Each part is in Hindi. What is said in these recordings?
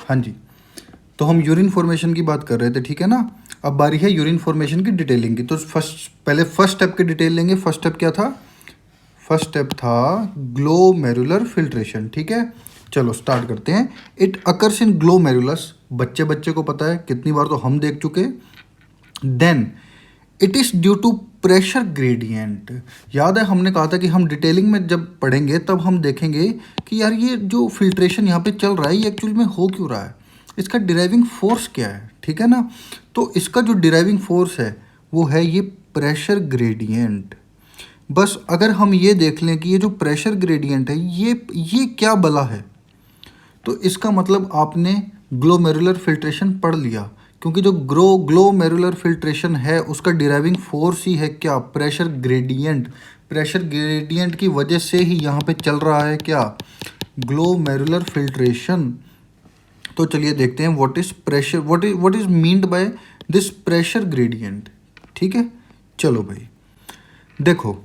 हाँ जी, तो हम यूरिन फॉर्मेशन की बात कर रहे थे, ठीक है ना। अब बारी है यूरिन फॉर्मेशन की डिटेलिंग की। तो पहले फर्स्ट स्टेप की डिटेल लेंगे। फर्स्ट स्टेप क्या था? फर्स्ट स्टेप था ग्लोमेरुलर फिल्ट्रेशन, ठीक है। चलो स्टार्ट करते हैं। इट अकर्स इन ग्लोमेरुलस, बच्चे बच्चे को पता है, कितनी बार तो हम देख चुके। Then it is due to pressure gradient. याद है हमने कहा था कि हम डिटेलिंग में जब पढ़ेंगे तब हम देखेंगे कि यार ये जो फिल्ट्रेशन यहाँ पे चल रहा है ये एक्चुअली में हो क्यों रहा है, इसका डिराइविंग फोर्स क्या है, ठीक है ना। तो इसका जो डिराइविंग फोर्स है वो है ये प्रेशर ग्रेडियंट। बस अगर हम ये देख लें कि ये जो प्रेशर ग्रेडियंट है ये क्या बला है, तो इसका मतलब आपने ग्लोमेरुलर फिल्ट्रेशन पढ़ लिया। क्योंकि जो ग्लोमेरुलर फिल्ट्रेशन है उसका डिराइविंग फोर्स ही है क्या? Pressure gradient. प्रेशर ग्रेडियंट की वजह से ही यहाँ पे चल रहा है क्या? Glomerular filtration. तो चलिए देखते हैं what is pressure, what is meant by this pressure gradient, ठीक है। चलो भाई देखो,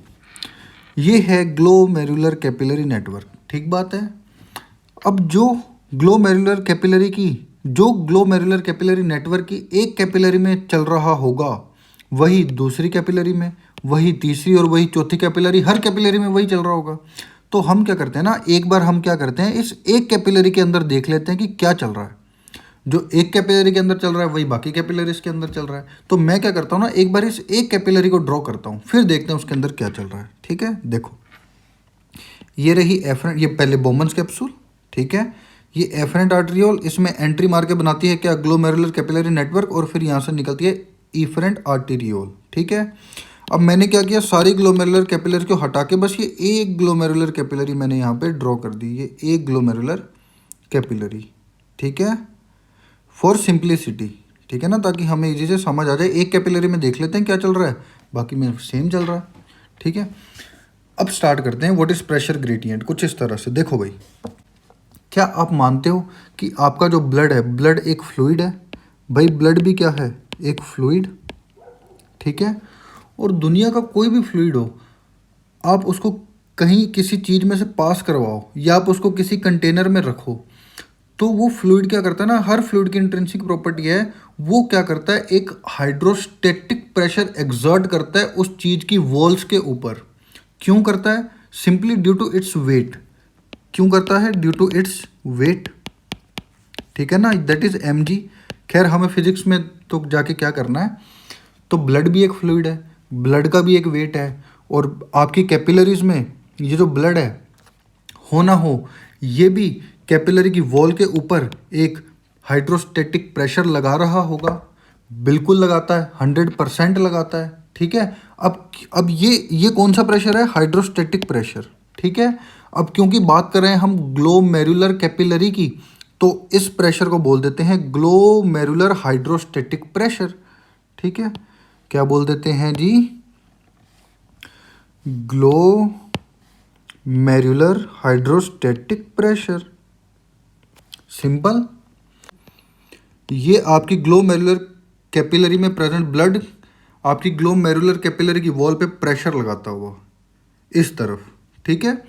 ये है ग्लोमेरुलर कैपिलरी नेटवर्क, ठीक बात है। अब जो ग्लोमेरुलर कैपिलरी नेटवर्क की एक कैपिलरी में चल रहा होगा वही दूसरी कैपिलरी में, वही तीसरी और वही चौथी कैपिलरी, हर कैपिलरी में वही चल रहा होगा। तो हम क्या करते हैं ना, एक बार हम क्या करते हैं, इस एक कैपिलरी के अंदर देख लेते हैं कि क्या चल रहा है। जो एक कैपिलरी के अंदर चल रहा है वही बाकी कैपिलरीज के अंदर चल रहा है। तो मैं क्या करता हूँ ना, एक बार इस एक कैपिलरी को ड्रॉ करता हूँ, फिर देखते हैं उसके अंदर क्या चल रहा है, ठीक है। देखो ये रही एफरेंट, ये पहले बोमन्स कैप्सूल, ठीक है। ये एफरेंट आर्टरियोल, इसमें एंट्री मार के बनाती है क्या? ग्लोमेरुलर कैपिलरी नेटवर्क, और फिर यहाँ से निकलती है इफरेंट आर्टरियोल, ठीक है। अब मैंने क्या किया, सारी ग्लोमेरुलर कैपिलरी को हटा के बस ये एक ग्लोमेरुलर कैपिलरी मैंने यहाँ पे ड्रॉ कर दी, ये एक ग्लोमेरुलर कैपिलरी, ठीक है, फॉर सिंप्लिसिटी, ठीक है ना, ताकि हमें इजी से समझ आ जाए। एक कैपिलरी में देख लेते हैं क्या चल रहा है, बाकी में सेम चल रहा है, ठीक है। अब स्टार्ट करते हैं व्हाट इज प्रेशर ग्रेडियंट। कुछ इस तरह से देखो भाई, क्या आप मानते हो कि आपका जो ब्लड है, ब्लड एक फ्लूइड है? भाई ब्लड भी क्या है? एक फ्लूइड, ठीक है। और दुनिया का कोई भी फ्लूइड हो, आप उसको कहीं किसी चीज़ में से पास करवाओ या आप उसको किसी कंटेनर में रखो, तो वो फ्लूइड क्या करता है ना, हर फ्लूइड की इंट्रिंसिक प्रॉपर्टी है, वो क्या करता है, एक हाइड्रोस्टैटिक प्रेशर एक्सर्ट करता है उस चीज़ की वॉल्स के ऊपर। क्यों करता है? Simply due to its weight. क्यों करता है? ड्यू टू इट्स वेट, ठीक है ना, दैट इज mg। खैर हमें फिजिक्स में तो जाके क्या करना है। तो ब्लड भी एक फ्लूइड है, ब्लड का भी एक वेट है, और आपकी कैपिलरीज में ये जो ब्लड है हो ना हो, ये भी कैपिलरी की वॉल के ऊपर एक हाइड्रोस्टैटिक प्रेशर लगा रहा होगा। बिल्कुल लगाता है, 100% लगाता है, ठीक है। अब ये कौन सा प्रेशर है? हाइड्रोस्टैटिक प्रेशर, ठीक है। अब क्योंकि बात कर रहे हैं हम ग्लोमेरुलर कैपिलरी की, तो इस प्रेशर को बोल देते हैं ग्लोमेरुलर हाइड्रोस्टैटिक प्रेशर, ठीक है। क्या बोल देते हैं जी? Glomerular hydrostatic pressure, simple. ये आपकी ग्लोमेरुलर कैपिलरी में प्रेजेंट ब्लड आपकी ग्लोमेरुलर कैपिलरी की वॉल पे प्रेशर लगाता हुआ इस तरफ, ठीक है।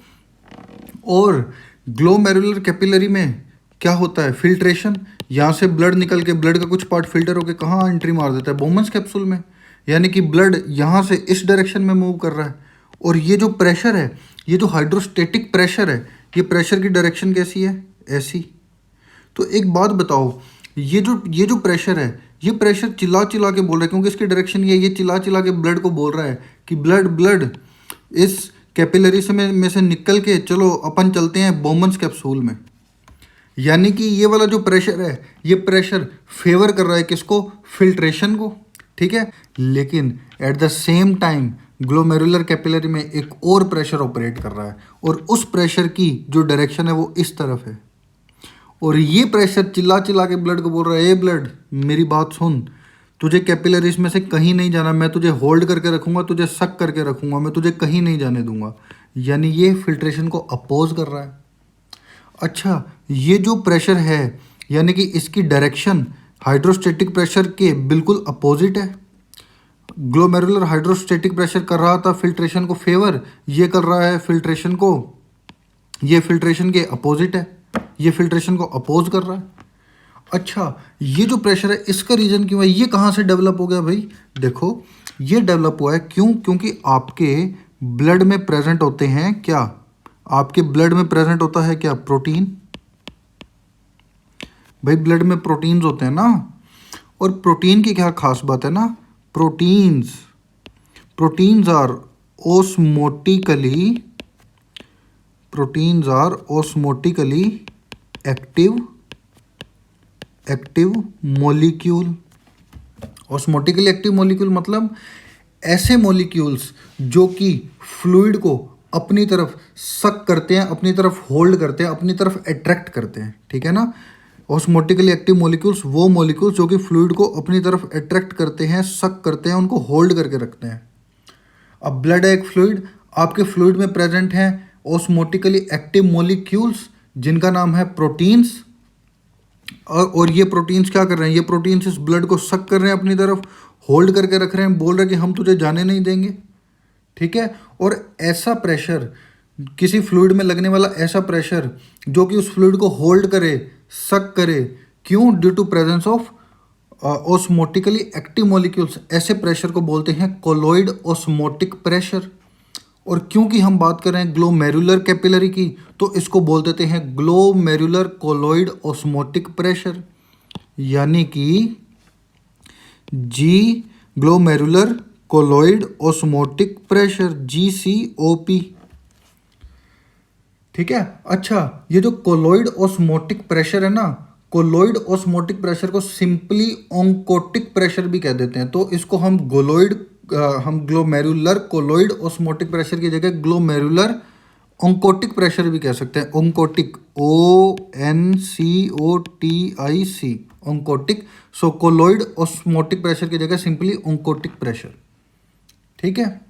और ग्लोमेरुलर कैपिलरी में क्या होता है? फिल्ट्रेशन। यहाँ से ब्लड निकल के ब्लड का कुछ पार्ट फिल्टर होकर कहाँ एंट्री मार देता है? बोमन्स कैप्सूल में। यानी कि ब्लड यहाँ से इस डायरेक्शन में मूव कर रहा है, और ये जो प्रेशर है, ये जो हाइड्रोस्टैटिक प्रेशर है, ये प्रेशर की डायरेक्शन कैसी है? ऐसी। तो एक बात बताओ, ये जो प्रेशर है, ये प्रेशर चिल्ला चिल्ला के बोल रहा है, क्योंकि इसकी डायरेक्शन ये चिल्ला चिल्ला के ब्लड को बोल रहा है कि ब्लड इस कैपिलरी में से निकल के चलो अपन चलते हैं बोमन्स कैप्सूल में। यानी कि ये वाला जो प्रेशर है, ये प्रेशर फेवर कर रहा है किसको? फिल्ट्रेशन को, ठीक है। लेकिन at the same time glomerular capillary में एक और प्रेशर ऑपरेट कर रहा है, और उस प्रेशर की जो डायरेक्शन है वो इस तरफ है, और ये प्रेशर चिल्ला चिल्ला के ब्लड को बोल रहा है, ए ब्लड मेरी बात सुन, तुझे कैपिलरीज में से कहीं नहीं जाना, मैं तुझे होल्ड करके रखूंगा, तुझे सक करके रखूंगा, मैं तुझे कहीं नहीं जाने दूंगा। यानी ये फिल्ट्रेशन को अपोज कर रहा है। अच्छा, ये जो प्रेशर है यानी कि इसकी डायरेक्शन हाइड्रोस्टैटिक प्रेशर के बिल्कुल अपोजिट है। ग्लोमेरुलर हाइड्रोस्टैटिक प्रेशर कर रहा था फिल्ट्रेशन को फेवर, ये कर रहा है फिल्ट्रेशन को, ये फिल्ट्रेशन के अपोजिट है, ये फिल्ट्रेशन को अपोज कर रहा है। अच्छा, ये जो प्रेशर है इसका रीज़न क्यों है, ये कहाँ से डेवलप हो गया भाई? देखो, ये डेवलप हुआ है क्यों? क्योंकि आपके ब्लड में प्रेजेंट होते हैं क्या? आपके ब्लड में प्रेजेंट होता है क्या? प्रोटीन। भाई ब्लड में प्रोटीन्स होते हैं ना, और प्रोटीन की क्या खास बात है ना, proteins proteins are osmotically proteins are osmotically active molecule. Osmotically active molecule मतलब ऐसे मॉलिक्यूल्स जो कि फ्लूइड को अपनी तरफ सक करते हैं, अपनी तरफ होल्ड करते हैं, अपनी तरफ अट्रैक्ट करते हैं, ठीक है ना। ऑस्मोटिकली एक्टिव मॉलिक्यूल्स वो मॉलिक्यूल्स जो कि फ्लूइड को अपनी तरफ अट्रैक्ट करते हैं, सक करते हैं, उनको होल्ड करके रखते हैं। अब ब्लड है एक फ्लूइड, आपके फ्लूइड में प्रेजेंट हैं ऑस्मोटिकली एक्टिव मॉलिक्यूल्स जिनका नाम है प्रोटीन्स। और ये प्रोटीन्स क्या कर रहे हैं, ये प्रोटीन्स इस ब्लड को सक कर रहे हैं, अपनी तरफ होल्ड करके रख रहे हैं, बोल रहे हैं कि हम तुझे जाने नहीं देंगे, ठीक है। और ऐसा प्रेशर, किसी फ्लूइड में लगने वाला ऐसा प्रेशर जो कि उस फ्लूइड को होल्ड करे, सक करे, क्यों? Due to presence of osmotically active molecules, ऐसे प्रेशर को बोलते हैं कोलॉइड ऑस्मोटिक प्रेशर। और क्योंकि हम बात कर रहे हैं ग्लोमेरुलर कैपिलरी की, तो इसको बोल देते हैं ग्लोमेरुलर कोलॉइड ऑस्मोटिक प्रेशर, यानी कि G glomerular colloid osmotic pressure, GCOP, ठीक है। अच्छा, ये जो कोलॉइड ऑस्मोटिक प्रेशर है ना, कोलॉइड ऑस्मोटिक प्रेशर को सिंपली ओंकोटिक प्रेशर भी कह देते हैं। तो इसको हम ग्लोमेरुलर कोलॉइड ऑस्मोटिक प्रेशर की जगह ग्लोमेरुलर ओंकोटिक प्रेशर भी कह सकते हैं। Oncotic, ONCOTIC, oncotic. So colloid osmotic pressure की जगह सिंपली ओंकोटिक प्रेशर, ठीक है।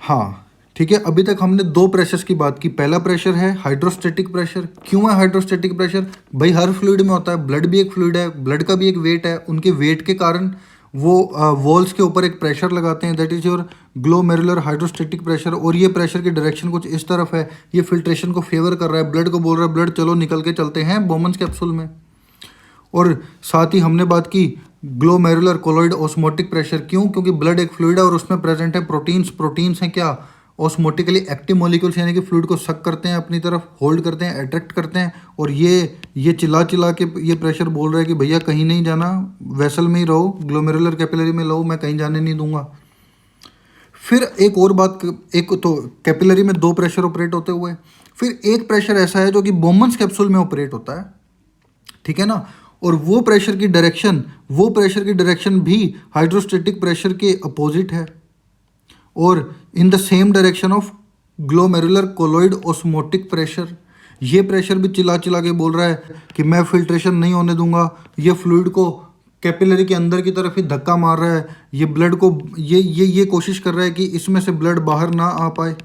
हाँ, ठीक है। अभी तक हमने दो प्रेशर्स की बात की। पहला प्रेशर है हाइड्रोस्टेटिक प्रेशर। क्यों है हाइड्रोस्टेटिक प्रेशर? भाई हर फ्लूइड में होता है, ब्लड भी एक फ्लूइड है, ब्लड का भी एक वेट है, उनके वेट के कारण वो वॉल्स के ऊपर एक प्रेशर लगाते हैं, that is your glomerular hydrostatic pressure. और ये प्रेशर की डायरेक्शन कुछ इस तरफ है, ये फिल्ट्रेशन को फेवर कर रहा है, ब्लड को बोल रहा है ब्लड चलो निकल के चलते हैं बोमन्स कैप्सूल में। और साथ ही हमने बात की ग्लोमेरुलर कोलॉइड ऑस्मोटिक प्रेशर। क्यों? क्योंकि ब्लड एक फ्लूइड है और उसमें प्रेजेंट है प्रोटीन्स। प्रोटीन्स हैं क्या? ऑस्मोटिकली एक्टिव मॉलिक्यूल्स, यानी कि फ्लूइड को सक करते हैं, अपनी तरफ होल्ड करते हैं, अट्रैक्ट करते हैं। और ये चिल्ला चिल्ला के ये प्रेशर बोल रहा है कि भैया कहीं नहीं जाना, वेसल में ही रहो, ग्लोमेरुलर कैपिलरी में रहो, मैं कहीं जाने नहीं दूंगा। फिर एक और बात, एक तो कैपिलरी में दो प्रेशर ऑपरेट होते हुए, फिर एक प्रेशर ऐसा है जो कि बोमन्स कैप्सूल में ऑपरेट होता है, ठीक है ना। और वो प्रेशर की डायरेक्शन भी हाइड्रोस्टेटिक प्रेशर के अपोजिट है, और in the same direction of glomerular colloid osmotic pressure. ये प्रेशर भी चिल्ला चिल्ला के बोल रहा है कि मैं फिल्ट्रेशन नहीं होने दूंगा, ये फ्लूइड को कैपिलरी के अंदर की तरफ ही धक्का मार रहा है, ये ब्लड को ये कोशिश कर रहा है कि इसमें से ब्लड बाहर ना आ पाए,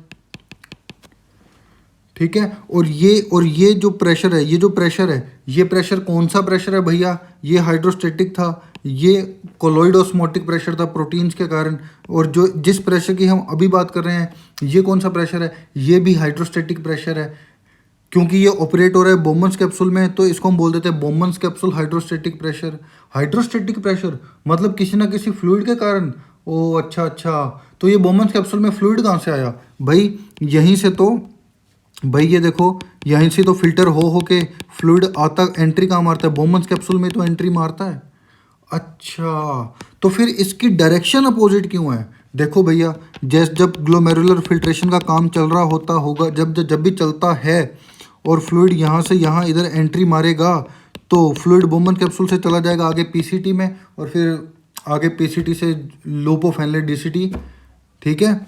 ठीक है। और ये जो प्रेशर है, ये प्रेशर कौन सा प्रेशर है भैया? ये हाइड्रोस्टेटिक था, ये कोलॉइड ऑस्मोटिक प्रेशर था प्रोटीन्स के कारण। और जो जिस प्रेशर की हम अभी बात कर रहे हैं, ये कौन सा प्रेशर है? ये भी हाइड्रोस्टेटिक प्रेशर है, क्योंकि ये ऑपरेट हो रहा है बोमन्स कैप्सूल में, तो इसको हम बोल देते हैं Bowman's capsule hydrostatic pressure. Hydrostatic pressure मतलब किसी ना किसी फ्लूइड के कारण। ओ अच्छा, तो ये बोमन्स कैप्सूल में फ्लूइड कहाँ से आया भाई? यहीं से तो भाई, ये देखो, यहीं से तो फिल्टर हो के फ्लूइड आता, एंट्री कहाँ मारता है? बोमन्स कैप्सूल में तो एंट्री मारता है। अच्छा, तो फिर इसकी डायरेक्शन अपोजिट क्यों है? देखो भैया, जब ग्लोमेरुलर फिल्ट्रेशन का काम चल रहा होगा, जब भी चलता है और फ्लूइड यहाँ से यहाँ इधर एंट्री मारेगा, तो फ्लूइड बोमन कैप्सूल से चला जाएगा आगे पीसीटी में, और फिर आगे पीसीटी से लूप ऑफ हेनले डीसीटी, ठीक है।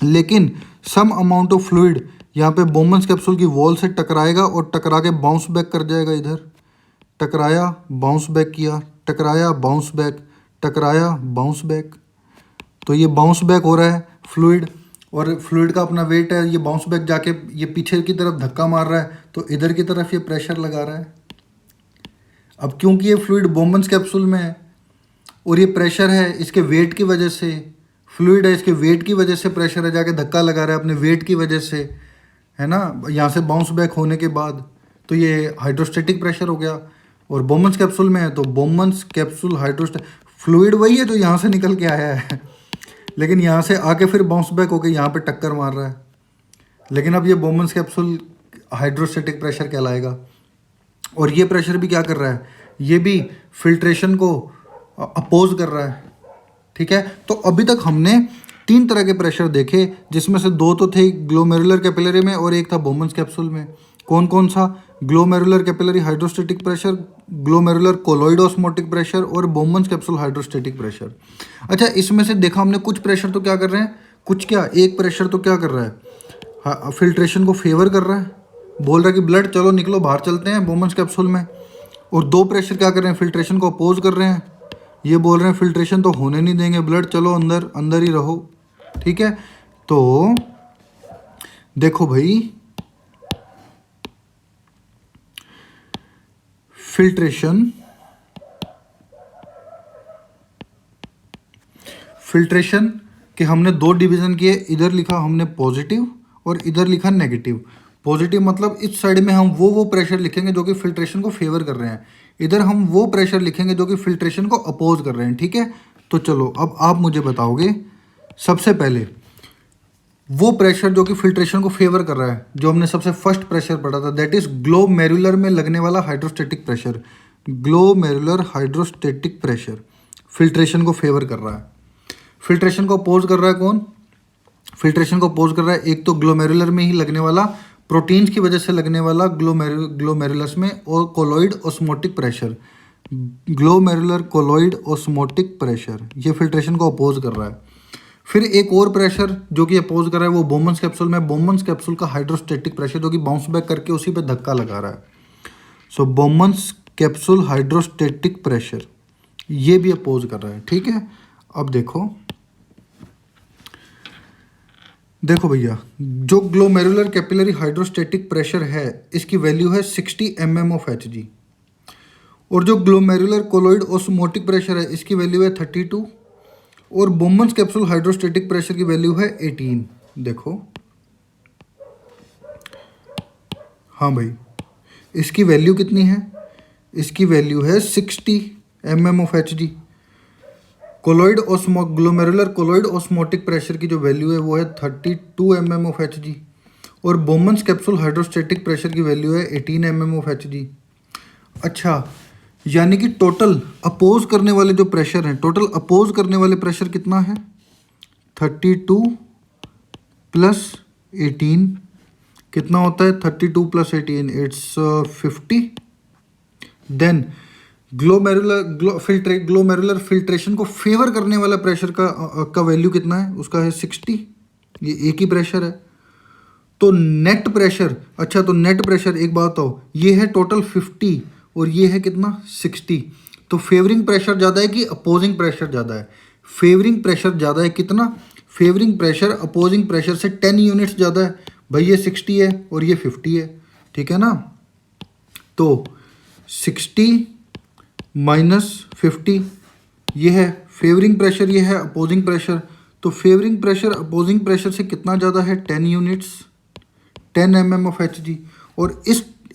लेकिन सम अमाउंट ऑफ फ्लूइड यहाँ पे बोमन्स कैप्सूल की वॉल से टकराएगा और टकरा के बाउंस बैक कर जाएगा इधर। टकराया, बाउंस बैक किया, टकराया, बाउंस बैक, टकराया, बाउंस बैक। तो ये बाउंस बैक हो रहा है फ्लूइड, और फ्लूइड का अपना वेट है, ये बाउंस बैक जाके ये पीछे की तरफ धक्का मार रहा है, तो इधर की तरफ ये प्रेशर लगा रहा है। अब क्योंकि ये फ्लूइड बोमन्स कैप्सूल में है और ये प्रेशर है इसके वेट की वजह से, फ्लूइड है इसके वेट की वजह से प्रेशर है, जाके धक्का लगा रहा है अपने वेट की वजह से, है ना, यहाँ से बाउंस बैक होने के बाद। तो ये हाइड्रोस्टेटिक प्रेशर हो गया। और बोमन्स कैप्सूल में है तो बोमन्स कैप्सूल हाइड्रोस्टेट, फ्लूइड वही है जो यहाँ से निकल के आया है लेकिन यहाँ से आके फिर बाउंस बैक होके यहाँ पे टक्कर मार रहा है। लेकिन अब ये बोमन्स कैप्सूल हाइड्रोस्टेटिक प्रेशर कहलाएगा। और ये प्रेशर भी क्या कर रहा है, ये भी फिल्ट्रेशन को अपोज कर रहा है। ठीक है, तो अभी तक हमने 3 तरह के प्रेशर देखे, जिसमें से 2 तो थे ग्लोमेरुलर कैपिलरी में और एक था बोमन्स कैप्सूल में। कौन कौन सा? Glomerular capillary hydrostatic pressure, glomerular colloid osmotic pressure और बोमन्स कैप्सूल हाइड्रोस्टेटिक प्रेशर। अच्छा, इसमें से देखा हमने कुछ प्रेशर तो क्या कर रहे हैं, कुछ क्या, एक प्रेशर तो क्या कर रहा है, फिल्ट्रेशन को फेवर कर रहा है, बोल रहा है कि ब्लड चलो निकलो बाहर चलते हैं बोमन्स कैप्सूल में। और 2 प्रेशर क्या कर रहे हैं, फिल्ट्रेशन को अपोज कर रहे हैं, ये बोल रहे हैं फिल्ट्रेशन तो होने नहीं देंगे, ब्लड चलो अंदर अंदर ही रहो। ठीक है, तो देखो भाई, फिल्ट्रेशन के हमने 2 डिवीजन किए, इधर लिखा हमने पॉजिटिव और इधर लिखा नेगेटिव। पॉजिटिव मतलब इस साइड में हम वो प्रेशर लिखेंगे जो कि फिल्ट्रेशन को फेवर कर रहे हैं, इधर हम वो प्रेशर लिखेंगे जो कि फिल्ट्रेशन को अपोज कर रहे हैं। ठीक है, तो चलो अब आप मुझे बताओगे सबसे पहले वो प्रेशर जो कि फिल्ट्रेशन को फेवर कर रहा है, जो हमने सबसे फर्स्ट प्रेशर पढ़ा था, दैट इज ग्लोमेरुलर में लगने वाला hydrostatic pressure. Glomerular hydrostatic pressure filtration को फेवर कर रहा है। फिल्ट्रेशन को अपोज कर रहा है कौन? फिल्ट्रेशन को अपोज कर रहा है एक तो ग्लोमेरुलर में ही लगने वाला, प्रोटीन्स की वजह से लगने वाला ग्लोमेरुलस में और colloid osmotic pressure, glomerular colloid osmotic pressure, ये फिल्ट्रेशन को अपोज कर रहा है। फिर एक और प्रेशर जो कि अपोज कर रहा है वो बोमन्स कैप्सूल में, बोमन्स कैप्सूल का हाइड्रोस्टेटिक प्रेशर जो कि बाउंस बैक करके उसी पे धक्का लगा रहा है। सो बोमन्स कैप्सूल हाइड्रोस्टेटिक प्रेशर ये भी अपोज कर रहा है। ठीक है, अब देखो भैया, जो ग्लोमेरुलर कैपिलरी हाइड्रोस्टेटिक प्रेशर है इसकी वैल्यू है 60 mm ऑफ Hg, और जो ग्लोमेरुलर कोलॉइड ऑस्मोटिक प्रेशर है इसकी वैल्यू है 32, और बोमन्स कैप्सूल हाइड्रोस्टेटिक प्रेशर की वैल्यू है 18। देखो, हाँ भाई, इसकी वैल्यू कितनी है, इसकी वैल्यू है 60 mm of Hg। Colloid glomerular colloid osmotic pressure की जो वैल्यू है वो है 32 mm ऑफ Hg, और बोमन्स कैप्सूल हाइड्रोस्टेटिक प्रेशर की वैल्यू है 18 mm ऑफ Hg। अच्छा, यानी कि टोटल अपोज करने वाले जो प्रेशर हैं, टोटल अपोज करने वाले प्रेशर कितना है, 32 प्लस 18 कितना होता है, 32 plus 18 it's 50। Then glomerular filtration को फेवर करने वाला प्रेशर का वैल्यू कितना है, उसका है 60, ये एक ही प्रेशर है। तो नेट प्रेशर, अच्छा तो नेट प्रेशर एक बात हो, ये है टोटल 50 और ये है कितना 60। तो फेवरिंग प्रेशर ज़्यादा है कि अपोजिंग प्रेशर ज़्यादा है? फेवरिंग प्रेशर ज़्यादा है। कितना? फेवरिंग प्रेशर अपोजिंग प्रेशर से 10 यूनिट्स ज़्यादा है भाई, ये 60 है और ये 50 है। ठीक है ना, तो 60 माइनस 50 ये है फेवरिंग प्रेशर, ये है अपोजिंग प्रेशर। तो फेवरिंग प्रेशर अपोजिंग प्रेशर से कितना ज़्यादा है, 10 यूनिट्स, 10 mm ऑफ Hg, और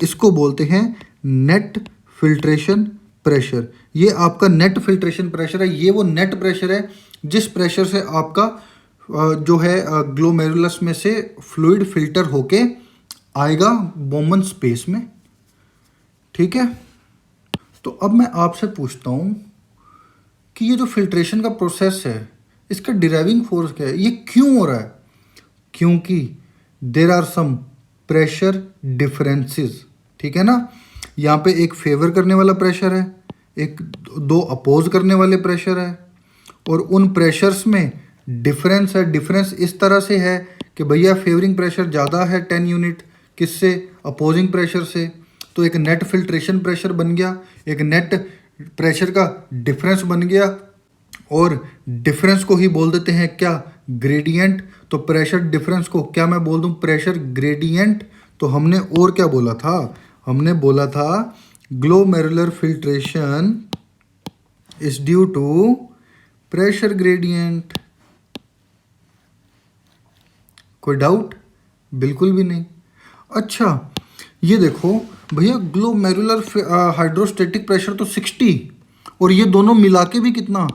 इसको बोलते हैं नेट फिल्ट्रेशन प्रेशर। ये आपका नेट फिल्ट्रेशन प्रेशर है, ये वो नेट प्रेशर है जिस प्रेशर से आपका जो है ग्लोमेरुलस में से फ्लूइड फिल्टर होके आएगा बोमन स्पेस में। ठीक है, तो अब मैं आपसे पूछता हूँ कि ये जो फिल्ट्रेशन का प्रोसेस है इसका डिराइविंग फोर्स क्या है, ये क्यों हो रहा है? क्योंकि there are some pressure differences. ठीक है ना, यहाँ पे एक फेवर करने वाला प्रेशर है, एक 2 अपोज करने वाले प्रेशर है, और उन प्रेशर्स में डिफरेंस है। डिफरेंस इस तरह से है कि भैया फेवरिंग प्रेशर ज़्यादा है 10 यूनिट किससे, अपोजिंग प्रेशर से, तो एक नेट फिल्ट्रेशन प्रेशर बन गया, एक नेट प्रेशर का डिफरेंस बन गया, और डिफरेंस को ही बोल देते हैं क्या, ग्रेडियंट। तो प्रेशर डिफरेंस को क्या मैं बोल दूं, प्रेशर ग्रेडियंट। तो हमने और क्या बोला था, हमने बोला था glomerular filtration is due to pressure gradient. कोई डाउट? बिल्कुल भी नहीं। अच्छा, ये देखो भैया ग्लोमेरुलर हाइड्रोस्टेटिक प्रेशर तो 60 और ये दोनों मिला के भी कितना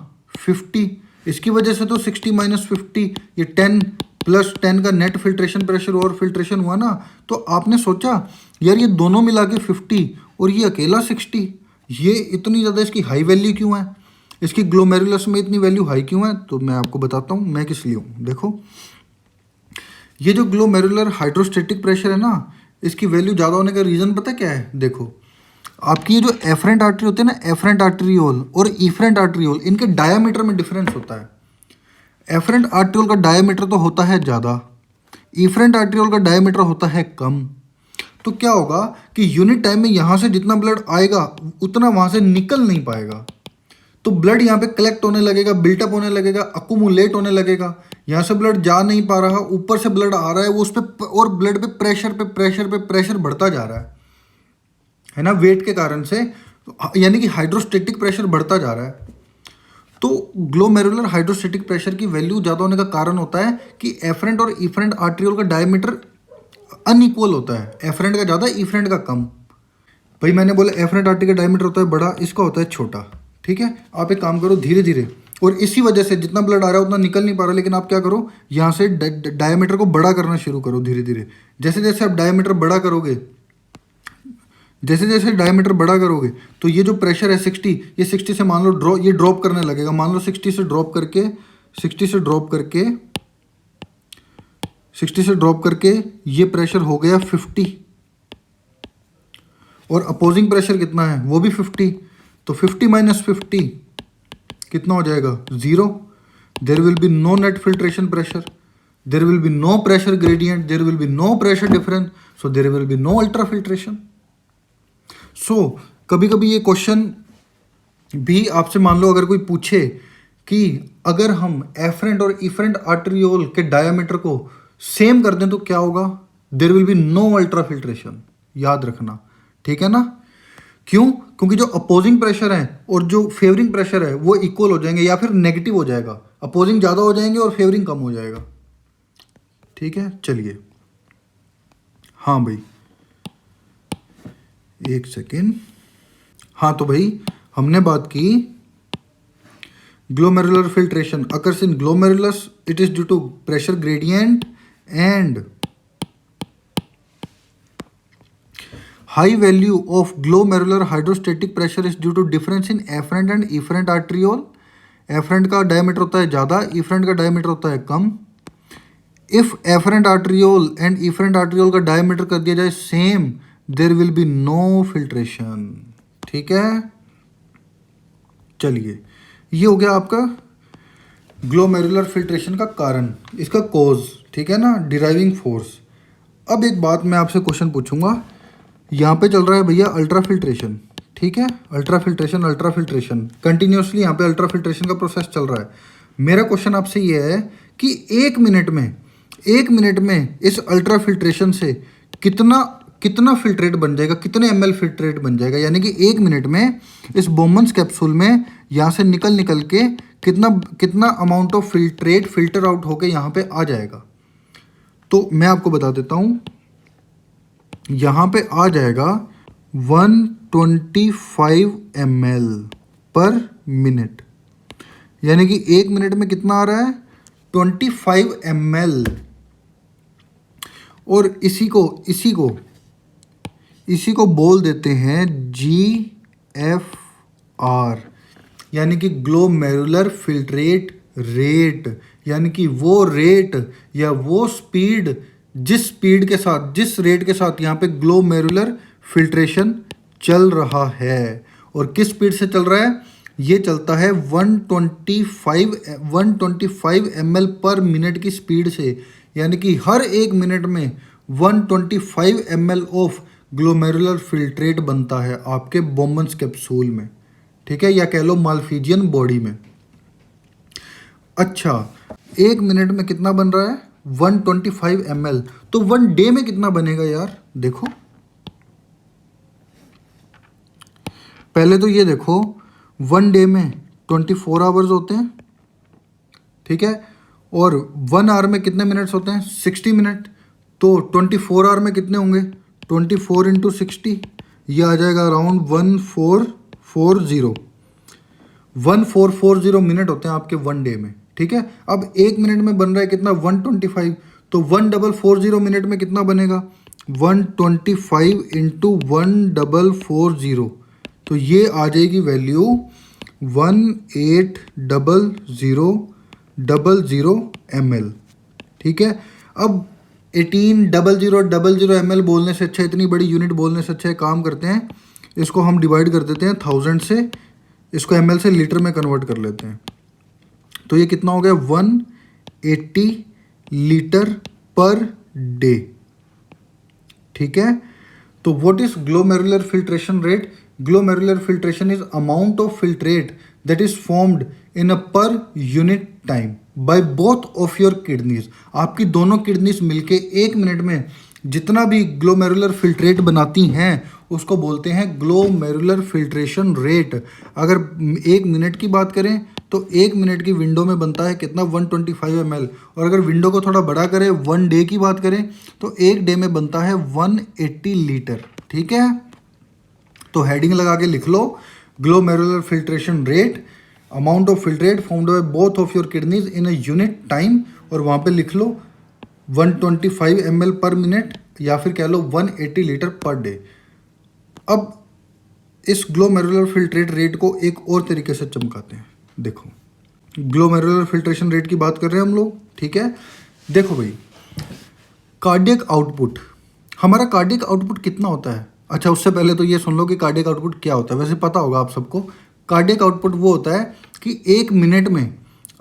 50। इसकी वजह से तो 60 माइनस 50 ये 10 प्लस 10 का नेट फिल्ट्रेशन प्रेशर और फिल्ट्रेशन हुआ ना। तो आपने सोचा यार ये दोनों मिला के 50 और ये अकेला 60, ये इतनी ज़्यादा इसकी हाई वैल्यू क्यों है, इसकी ग्लोमेरुलस में इतनी वैल्यू हाई क्यों है? तो मैं आपको बताता हूँ मैं किस लिए हूँ। देखो ये जो ग्लोमेरुलर हाइड्रोस्टेटिक प्रेशर है ना, इसकी वैल्यू ज़्यादा होने का रीज़न पता क्या है? देखो आपकी ये जो एफरेंट आर्टरी होते हैं ना, एफरेंट आर्टरियोल और इफरेंट आर्टरियोल, इनके डायामीटर में डिफरेंस होता है। एफरेंट आर्टरियोल का डायामीटर तो होता है ज़्यादा, इफरेंट आर्टरियोल का डायामीटर होता है कम। तो क्या होगा कि यूनिट टाइम में यहाँ से जितना ब्लड आएगा उतना वहाँ से निकल नहीं पाएगा, तो ब्लड यहाँ पे कलेक्ट होने लगेगा, बिल्टअप होने लगेगा, अकुमुलेट होने लगेगा। यहाँ से ब्लड जा नहीं पा रहा, ऊपर से ब्लड आ रहा है, वो उस पर और ब्लड पे प्रेशर बढ़ता जा रहा है ना, वेट के कारण से, यानी कि हाइड्रोस्टेटिक प्रेशर बढ़ता जा रहा है। तो ग्लोमेरुलर हाइड्रोस्टेटिक प्रेशर की वैल्यू ज़्यादा होने का कारण होता है कि एफरेंट और इफरेंट आर्टरियोल का डायमीटर अनइक्वल होता है, एफरेंट का ज़्यादा, इफरेंट का कम। भाई मैंने बोला एफरेंट आर्टरी का डायमीटर होता है बड़ा, इसका होता है छोटा। ठीक है, आप एक काम करो धीरे धीरे, और इसी वजह से जितना ब्लड आ रहा है उतना निकल नहीं पा रहा, लेकिन आप क्या करो यहाँ से डायमीटर को बड़ा करना शुरू करो धीरे धीरे। जैसे जैसे आप डायमीटर बड़ा करोगे, जैसे जैसे डायमीटर बड़ा करोगे तो ये जो प्रेशर है 60, ये 60 से मान लो ये ड्रॉप करने लगेगा। मान लो 60 से ड्रॉप करके 60 से ड्रॉप करके ये प्रेशर हो गया 50, और अपोजिंग प्रेशर कितना है वो भी 50। तो 50 माइनस 50 कितना हो जाएगा 0। There will be no net filtration pressure, there will be no pressure gradient, there will be no pressure difference, so there will be no ultra filtration. So कभी कभी ये क्वेश्चन भी आपसे मान लो अगर कोई पूछे कि अगर हम एफरेंट और इफरेंट आर्टरियोल के डायमीटर को सेम कर दें तो क्या होगा? There will be no ultra filtration, याद रखना। ठीक है ना? क्यों? क्योंकि जो अपोजिंग प्रेशर है और जो फेवरिंग प्रेशर है वो इक्वल हो जाएंगे या फिर नेगेटिव हो जाएगा, अपोजिंग ज़्यादा हो जाएंगे और फेवरिंग कम हो जाएगा। ठीक है, चलिए। हाँ भाई एक सेकेंड। हाँ तो भाई हमने बात की glomerular filtration occurs in glomerulus, it is due to pressure gradient and high value of glomerular hydrostatic pressure is due to difference in afferent and efferent arteriole। Afferent का डायमीटर होता है ज़्यादा, इफरेंट का डायमीटर होता है कम। If afferent arteriole and efferent arteriole का डायमीटर कर दिया जाए same, there will be no filtration. ठीक है, चलिए ये हो गया आपका ग्लोमेरुलर फिल्ट्रेशन का कारण, इसका कॉज। ठीक है ना, डिराइविंग फोर्स। अब एक बात मैं आपसे क्वेश्चन पूछूंगा, यहाँ पे चल रहा है भैया अल्ट्रा फिल्ट्रेशन। ठीक है, अल्ट्रा फिल्ट्रेशन कंटिन्यूसली यहाँ पे अल्ट्रा फिल्ट्रेशन का प्रोसेस चल रहा है। मेरा क्वेश्चन आपसे ये है कि एक मिनट में इस अल्ट्रा फिल्ट्रेशन से कितना फिल्ट्रेट बन जाएगा, कितने ml फिल्ट्रेट बन जाएगा, यानी कि एक मिनट में इस बोमन्स कैप्सूल में यहाँ से निकल के कितना amount of filtrate filter out होके यहाँ पे आ जाएगा। तो मैं आपको बता देता हूँ, यहाँ पे आ जाएगा 125 ml पर मिनट, यानी कि एक मिनट में कितना आ रहा है 25 ml। और इसी को बोल देते हैं GFR, यानी कि ग्लोमेरुलर फिल्ट्रेट रेट, यानी कि वो रेट या वो स्पीड जिस रेट के साथ यहाँ पे ग्लोमेरुलर फिल्ट्रेशन चल रहा है। और किस स्पीड से चल रहा है? ये चलता है 125 ml पर मिनट की स्पीड से, यानी कि हर एक मिनट में 125 ml ऑफ ग्लोमेरुलर फिल्ट्रेट बनता है आपके बोमन्स कैप्सूल में। ठीक है, या कह लो माल्फिजियन बॉडी में। अच्छा, एक मिनट में कितना बन रहा है 125 ml, तो 1 डे में कितना बनेगा यार? देखो पहले तो ये देखो 1 डे में 24 आवर्स होते हैं। ठीक है, और 1 आवर में कितने मिनट्स होते हैं 60 मिनट, तो 24 आवर में कितने होंगे 24 × 60, ये आ जाएगा अराउंड 1440 मिनट होते हैं आपके वन डे में, ठीक है। अब एक मिनट में बन रहा है कितना, 125, तो 1440 मिनट में कितना बनेगा, 125 इंटू 1440, तो ये आ जाएगी वैल्यू 180000 ml, ठीक है। अब 180000 ml बोलने से अच्छा, इतनी बड़ी यूनिट बोलने से अच्छा काम करते हैं, इसको हम डिवाइड कर देते हैं 1000 से, इसको ml से लीटर में कन्वर्ट कर लेते हैं। तो ये कितना हो गया, 180 लीटर पर डे, ठीक है। तो what is glomerular filtration rate? Glomerular filtration is amount of filtrate that is formed in a per unit time bye both of your kidneys. आपकी दोनों किडनीज मिलके एक मिनट में जितना भी ग्लोमेरुलर फिल्ट्रेट बनाती हैं उसको बोलते हैं ग्लोमेरुलर फिल्ट्रेशन रेट। अगर एक मिनट की बात करें तो एक मिनट की विंडो में बनता है कितना, 125 ml, और अगर विंडो को थोड़ा बड़ा करें, वन डे की बात करें तो एक डे में बनता है 180 लीटर, ठीक है। तो हेडिंग लगा के लिख लो, glomerular filtration rate, amount of filtrate formed by both of your kidneys in a unit time, और वहाँ पे लिख लो 125 ml पर मिनट, या फिर कह लो 180 लीटर पर डे। अब इस ग्लोमेरुलर फिल्ट्रेट रेट को एक और तरीके से चमकाते हैं। देखो, ग्लोमेरुलर फिल्ट्रेशन रेट की बात कर रहे हैं हम लोग, ठीक है। देखो भाई, कार्डियक आउटपुट, हमारा कार्डियक आउटपुट कितना होता है? अच्छा, उससे पहले तो ये सुन लो कि कार्डियक आउटपुट क्या होता है। वैसे पता होगा आप सबको, कार्डियक आउटपुट वो होता है कि एक मिनट में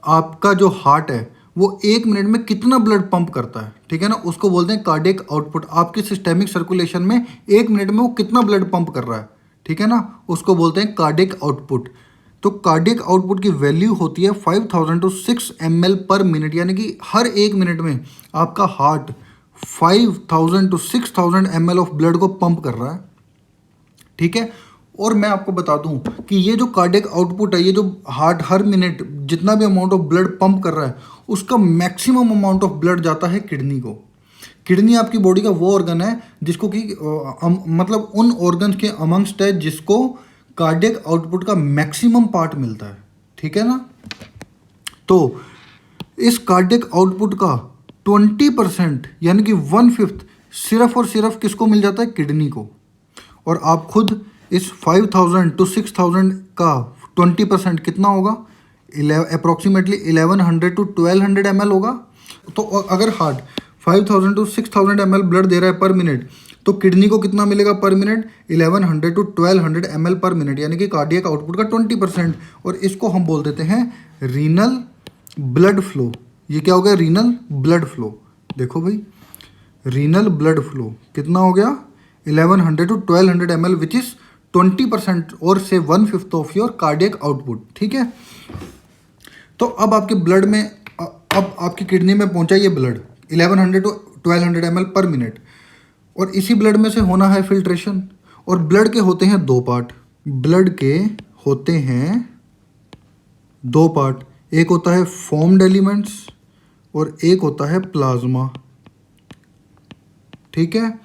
आपका जो हार्ट है वो एक मिनट में कितना ब्लड पंप करता है, ठीक है ना, उसको बोलते हैं कार्डियक आउटपुट। आपकी सिस्टेमिक सर्कुलेशन में एक मिनट में वो कितना ब्लड पंप कर रहा है, ठीक है ना, उसको बोलते हैं कार्डियक आउटपुट। तो कार्डियक आउटपुट की वैल्यू होती है 5000 to 6 ml पर मिनट, यानी कि हर एक मिनट में आपका heart 5000 to 6000 ml of blood को पंप कर रहा है, ठीक है। और मैं आपको बता दूं कि ये जो कार्डियक आउटपुट है, ये जो हार्ट हर मिनट जितना भी अमाउंट ऑफ ब्लड पंप कर रहा है, उसका मैक्सिमम अमाउंट ऑफ ब्लड जाता है किडनी को। किडनी आपकी बॉडी का वो ऑर्गन है जिसको कि मतलब उन ऑर्गन्स के अमंगस्ट है जिसको कार्डियक आउटपुट का मैक्सिमम पार्ट मिलता है, ठीक है ना। तो इस कार्डियक आउटपुट का 20% यानी कि 1/5 सिर्फ और सिर्फ किसको मिल जाता है, किडनी को। और आप खुद इस 5000 to 6000 का 20% कितना होगा, अप्रोक्सीमेटली 1100 to 1200 ml होगा। तो अगर हार्ट 5000 to 6000 ml ब्लड दे रहा है पर मिनट, तो किडनी को कितना मिलेगा पर मिनट, 1100 to 1200 ml पर मिनट, यानी कि कार्डियक आउटपुट का 20%। और इसको हम बोल देते हैं रीनल ब्लड फ्लो। ये क्या हो गया, रीनल ब्लड फ्लो। देखो भाई, रीनल ब्लड फ्लो कितना हो गया, 1100 to 1200 ml, विच इज 20% और से 1/5 ऑफ योर कार्डियक आउटपुट, ठीक है। तो अब आपके ब्लड में, अब आपकी किडनी में पहुंचा ये ब्लड 1100 to 1200 ml पर मिनट, और इसी ब्लड में से होना है फिल्ट्रेशन। और ब्लड के होते हैं दो पार्ट, ब्लड के होते हैं दो पार्ट, एक होता है फॉर्म्ड एलिमेंट्स और एक होता है प्लाज्मा, ठीक है।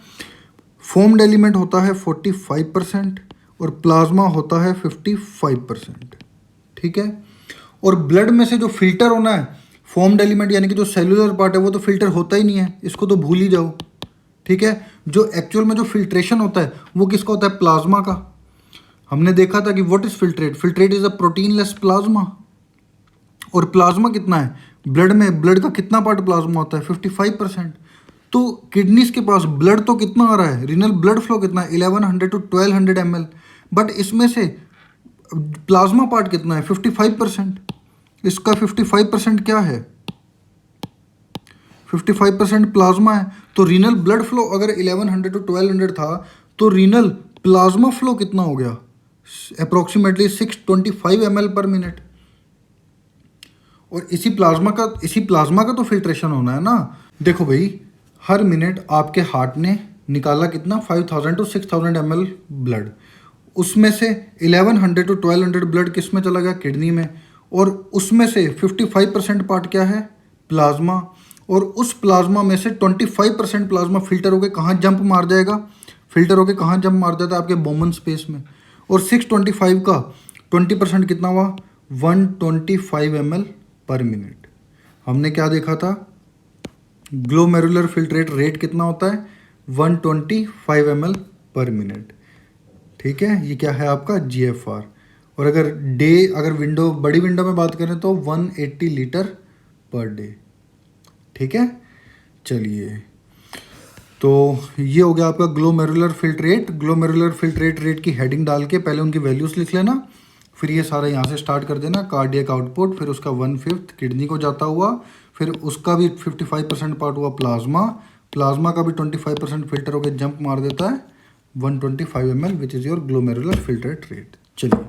फॉर्म्ड एलिमेंट होता है 45% और प्लाज्मा होता है 55%, ठीक है। और ब्लड में से जो फिल्टर होना है, फॉर्म्ड एलिमेंट यानी कि जो सेलुलर पार्ट है वो तो फिल्टर होता ही नहीं है, इसको तो भूल ही जाओ, ठीक है। जो एक्चुअल में जो फिल्ट्रेशन होता है वो किसका होता है, प्लाज्मा का। हमने देखा था कि what is filtrate, filtrate is a proteinless plasma. और प्लाज्मा कितना है ब्लड में, ब्लड का कितना पार्ट प्लाज्मा होता है, 55%। तो किडनीज के पास ब्लड तो कितना आ रहा है, रीनल ब्लड फ्लो कितना है, 1100 to 1200 ml, बट इसमें से प्लाज्मा पार्ट कितना है, 55%। इसका 55% क्या है, 55% प्लाज्मा है। तो रीनल ब्लड फ्लो अगर 1100 to 1200 था, तो रीनल प्लाज्मा फ्लो कितना हो गया, अप्रोक्सीमेटली 625 ml पर मिनट। और इसी प्लाज्मा का तो फिल्ट्रेशन होना है ना। देखो भाई, हर मिनट आपके हार्ट ने निकाला कितना, 5000 to 6000 ml ब्लड, उसमें से 1100 to 1200 ब्लड किस में चला गया, किडनी में। और उसमें से 55% पार्ट क्या है, प्लाज्मा। और उस प्लाज्मा में से 25% प्लाज्मा फिल्टर होकर कहाँ जंप मार जाएगा, फिल्टर होके कहाँ जंप मार देता है? आपके बोमन स्पेस में। और 625 का 20% कितना हुआ? 125 ml पर मिनट। हमने क्या देखा था? ग्लोमेरुलर फिल्ट्रेट रेट कितना होता है? 125 ml पर मिनट। ठीक है, ये क्या है आपका GFR। और अगर विंडो बड़ी विंडो में बात करें तो 180 लीटर पर डे। ठीक है, चलिए, तो ये हो गया आपका glomerular filtrate. Glomerular filtrate rate की हेडिंग डाल के पहले उनकी वैल्यूज़ लिख लेना, फिर ये सारा यहाँ से स्टार्ट कर देना। कार्डियक आउटपुट, फिर उसका 1/5 किडनी को जाता हुआ, फिर उसका भी 55% पार्ट हुआ प्लाज्मा। प्लाज्मा का भी 25% फिल्टर होकर जंप मार देता है 125 ml, which is your glomerular filtrate rate. चलिए।